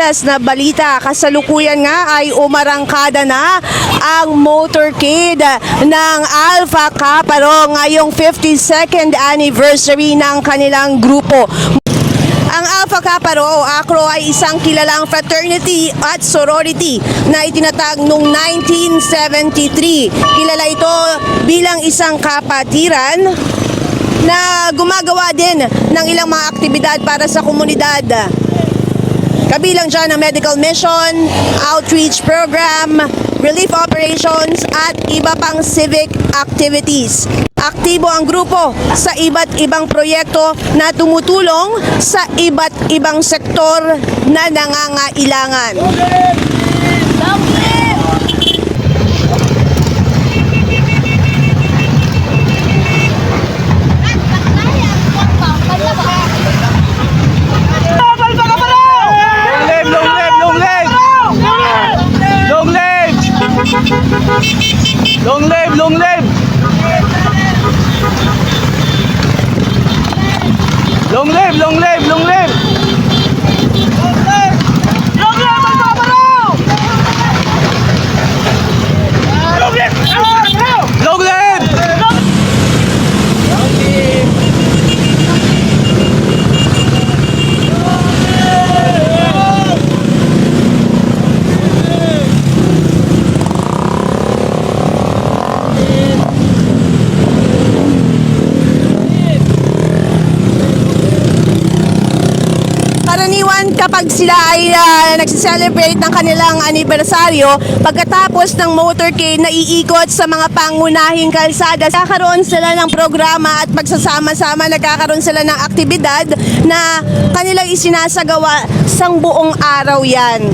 latest na balita, kasalukuyan nga ay umarangkada na ang motorcade ng Alpha Kaparo ngayong 52nd anniversary ng kanilang grupo. Ang Alpha Kaparo o ACRO ay isang kilalang fraternity at sorority na itinatag noong 1973. Kilala ito bilang isang kapatiran na gumagawa din ng ilang mga aktibidad para sa komunidad. Kabilang dyan ang medical mission, outreach program, relief operations at iba pang civic activities. Aktibo ang grupo sa iba't ibang proyekto na tumutulong sa iba't ibang sektor na nangangailangan. Long live! Long live! Long live! Long live! Long live! Long live! Magpapalaw! Long live! Long live! Karaniwan kapag sila ay nagsiselebrate ng kanilang anibersaryo, pagkatapos ng motorcade na iikot sa mga pangunahing kalsada, nagkakaroon sila ng programa at pagsasama-sama, nagkakaroon sila ng aktibidad na kanilang isinasagawa sang buong araw yan.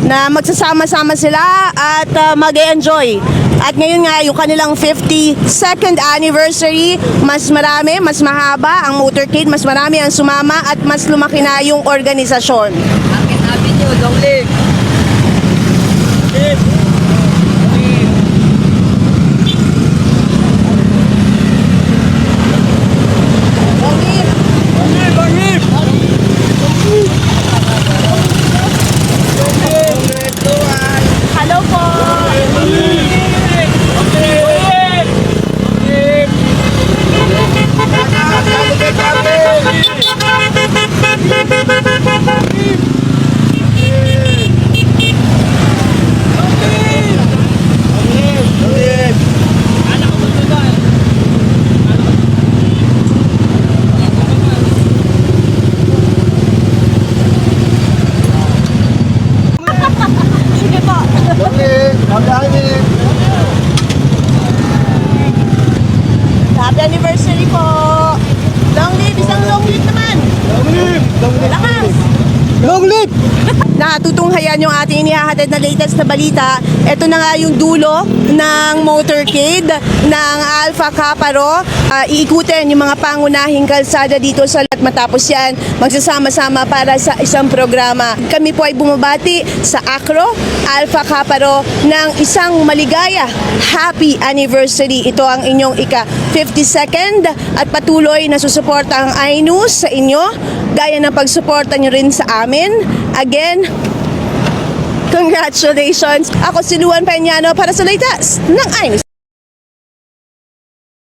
Na magsasama-sama sila at mag-enjoy. At ngayon nga, yung kanilang 52nd anniversary, mas marami, mas mahaba ang motorcade, mas marami ang sumama at mas lumaki na yung organisasyon. Akin Avenue, long live! Hello po! Sige po! Happy anniversary po! Long live! Isang long live naman! Lakas! Long live! Natutunghayan yung ating inihahatid na latest na balita. Ito na nga yung dulo ng motorcade ng Alpha Kaparo. Iikutin yung mga pangunahing kalsada dito sa lahat. Matapos yan, magsasama-sama para sa isang programa. Kami po ay bumabati sa ACRO, Alpha Kaparo, ng isang maligaya, happy anniversary. Ito ang inyong ika-52nd at patuloy na susuporta ang INUS sa inyo, gaya ng pagsuporta nyo rin sa amin. Again, congratulations! Ako si Luan Peñano para sa latest ng INUS.